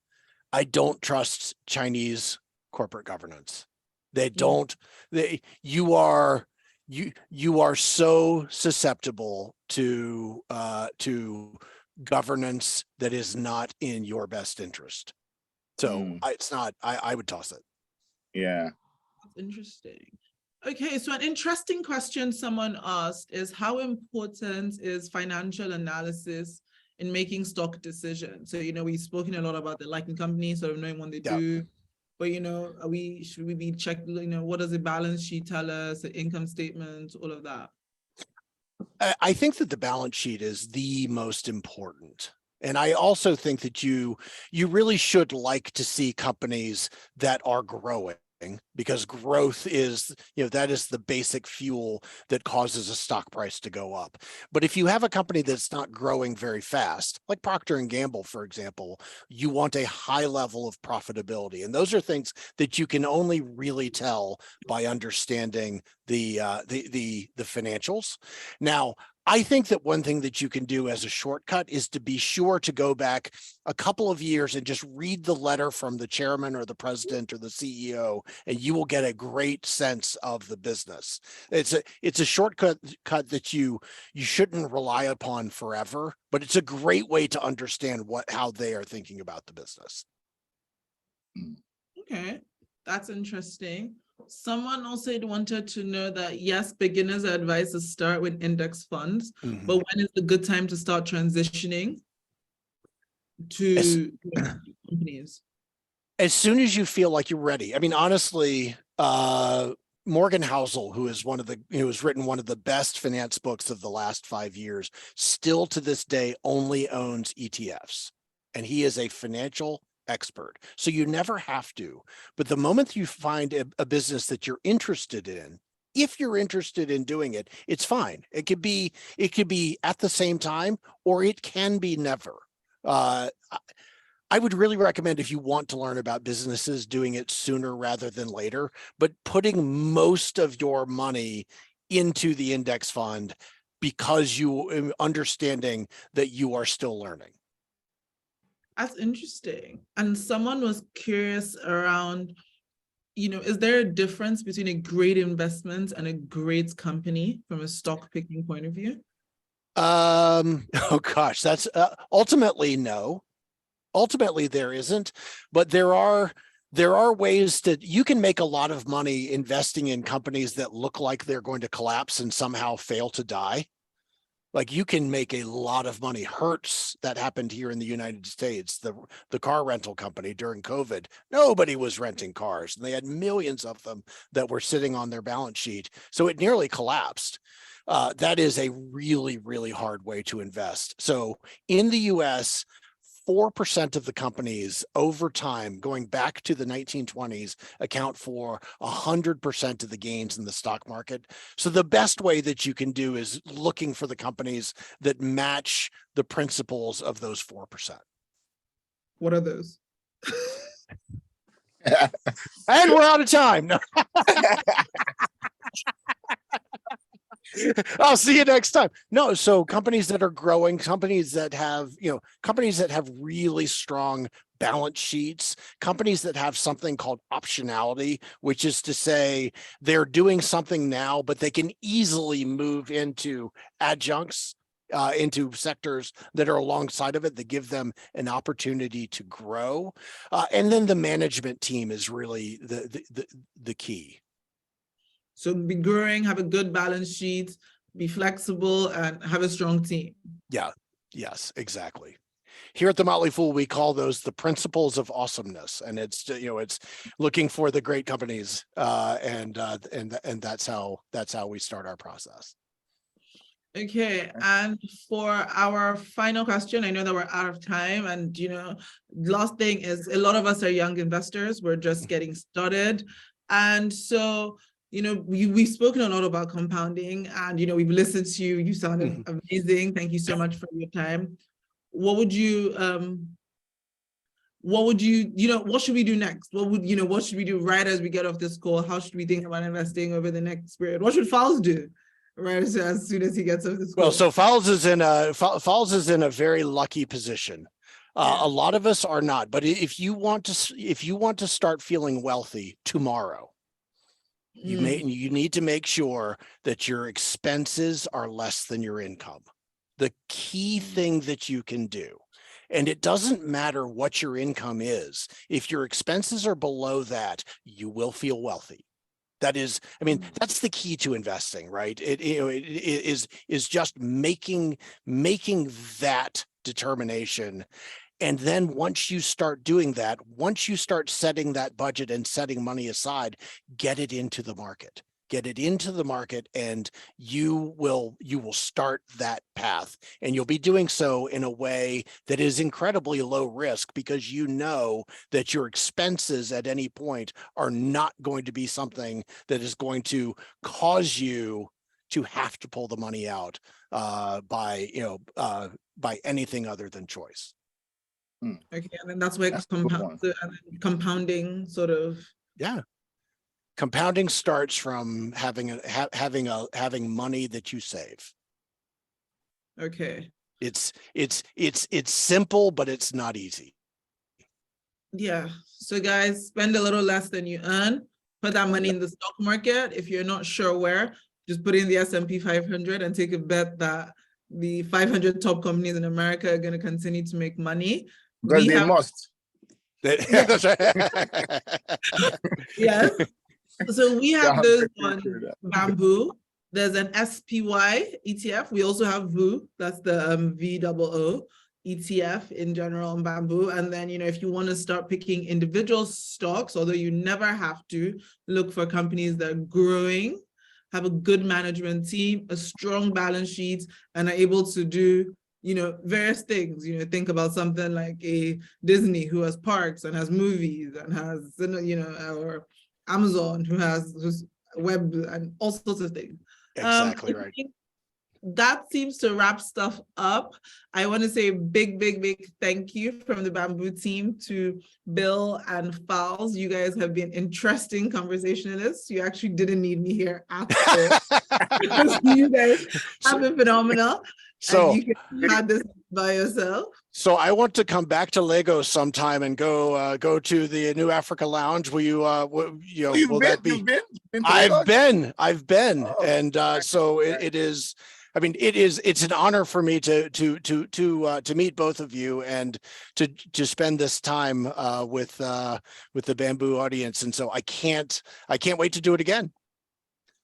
Chinese corporate governance. They don't. You are so susceptible to governance that is not in your best interest. So it's not. I would toss it. Yeah. That's interesting. Okay, so an interesting question someone asked is, how important is financial analysis in making stock decisions? So, we've spoken a lot about the liking companies, sort of knowing what they Yeah. do. But, should we be checking, what does the balance sheet tell us, the income statement, all of that? I think that the balance sheet is the most important. And I also think that you really should like to see companies that are growing, because growth is, that is the basic fuel that causes a stock price to go up. But if you have a company that's not growing very fast, like Procter & Gamble, for example, you want a high level of profitability. And those are things that you can only really tell by understanding the financials. Now, I think that one thing that you can do as a shortcut is to be sure to go back a couple of years and just read the letter from the chairman or the president or the CEO, and you will get a great sense of the business. It's a shortcut that you shouldn't rely upon forever, but it's a great way to understand how they are thinking about the business. Okay, that's interesting. Someone also wanted to know that, yes, beginners are advised to start with index funds, but when is the good time to start transitioning to companies? As soon as you feel like you're ready. I mean, honestly, Morgan Housel, who has written one of the best finance books of the last 5 years, still to this day only owns ETFs, and he is a financial expert. So you never have to. But the moment you find a business that you're interested in, if you're interested in doing it, it's fine. It could be at the same time, or it can be never. I would really recommend, if you want to learn about businesses, doing it sooner rather than later, but putting most of your money into the index fund, because you understanding that you are still learning. That's interesting. And someone was curious around, is there a difference between a great investment and a great company from a stock picking point of view? Oh gosh, that's ultimately no. Ultimately, there isn't, but there are ways that you can make a lot of money investing in companies that look like they're going to collapse and somehow fail to die. Like, you can make a lot of money. Hertz, that happened here in the United States, the car rental company during COVID. Nobody was renting cars, and they had millions of them that were sitting on their balance sheet. So it nearly collapsed. That is a really, really hard way to invest. So in the US, 4% of the companies over time, going back to the 1920s, account for 100% of the gains in the stock market. So the best way that you can do is looking for the companies that match the principles of those 4%. What are those? And we're out of time. No. I'll see you next time. No, so companies that are growing, companies that have really strong balance sheets, companies that have something called optionality, which is to say they're doing something now, but they can easily move into adjuncts, into sectors that are alongside of it that give them an opportunity to grow. And then the management team is really the key. So be growing, have a good balance sheet, be flexible, and have a strong team. Yeah. Yes, exactly. Here at the Motley Fool, we call those the principles of awesomeness, and it's looking for the great companies, and that's how we start our process. Okay, and for our final question, I know that we're out of time, and last thing is, a lot of us are young investors. We're just getting started, and so we've spoken a lot about compounding, and we've listened to you. You sounded amazing. Thank you so much for your time. What should we do next? What should we do right as we get off this call? How should we think about investing over the next period? What should Fowles do right as soon as he gets off this call? Well, so Fowles is in a very lucky position. A lot of us are not, but if you want to start feeling wealthy tomorrow, you need to make sure that your expenses are less than your income. The key thing that you can do, and it doesn't matter what your income is, if your expenses are below that, you will feel wealthy. That is, I mean, that's the key to investing, right? It is just making that determination. And then once you start doing that, once you start setting that budget and setting money aside, get it into the market. Get it into the market, and you will start that path. And you'll be doing so in a way that is incredibly low risk, because you know that your expenses at any point are not going to be something that is going to cause you to have to pull the money out by anything other than choice. Okay, and then that's where That's a good one. compounding sort of. Yeah. Compounding starts from having money that you save. Okay. It's simple, but it's not easy. Yeah. So guys, spend a little less than you earn. Put that money in the stock market. If you're not sure where, just put in the S&P 500 and take a bet that the 500 top companies in America are going to continue to make money. Because they must. That's right. Yes. So we have those on Bamboo. There's an SPY ETF. We also have VOO. That's the VOO ETF in general on Bamboo. And then, if you want to start picking individual stocks, although you never have to, look for companies that are growing, have a good management team, a strong balance sheet, and are able to do various things. Think about something like a Disney, who has parks and has movies and has, or Amazon, who has web and all sorts of things. Exactly right. That seems to wrap stuff up. I want to say a big, big, big thank you from the Bamboo team to Bill and Fowles. You guys have been interesting conversationalists. You actually didn't need me here at all. You guys have been phenomenal. So and you can have this by yourself. So I want to come back to Lagos sometime and go to the New Africa Lounge. Will you? Will that be? I've been, and so it is. I mean, it's an honor for me to meet both of you and to spend this time with the Bamboo audience. And so I can't wait to do it again.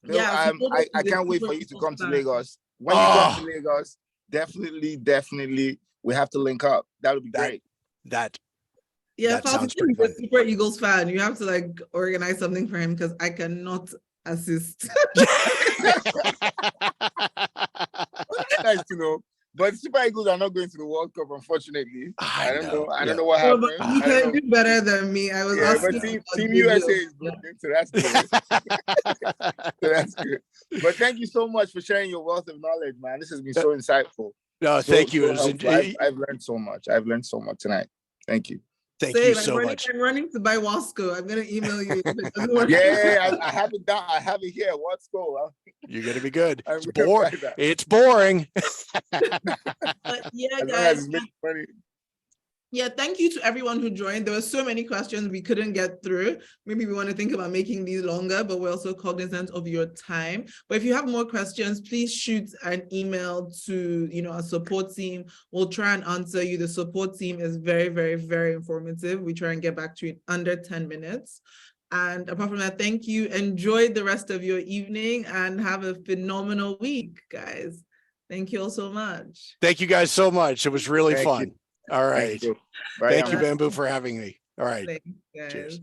Bill, I can't wait for you to come to Lagos. When you come to Lagos, definitely, we have to link up. That would be great. That sounds pretty good. Super Eagles fan. You have to organize something for him, because I cannot assist. Nice to know. But Super Eagles are not going to the World Cup, unfortunately. I don't know what happened. You can do better than me. I was asking. But Team USA is good, so that's good. That's good. But thank you so much for sharing your wealth of knowledge, man. This has been so insightful. No, thank you. I've learned so much. I've learned so much tonight. Thank you. Thank you so much. I'm running to buy Wasco. I'm going to email you. Yeah, I have it down. I have it here. Wasco. You're going to be good. It's boring. But yeah, guys. Yeah, thank you to everyone who joined. There were so many questions we couldn't get through. Maybe we want to think about making these longer, but we're also cognizant of your time. But if you have more questions, please shoot an email to our support team. We'll try and answer you. The support team is very, very, very informative. We try and get back to you in under 10 minutes. And apart from that, thank you. Enjoy the rest of your evening and have a phenomenal week, guys. Thank you all so much. Thank you guys so much. It was really fun. All right. Thank you, Thank you, Bamboo, for having me. All right. Thanks, guys. Cheers.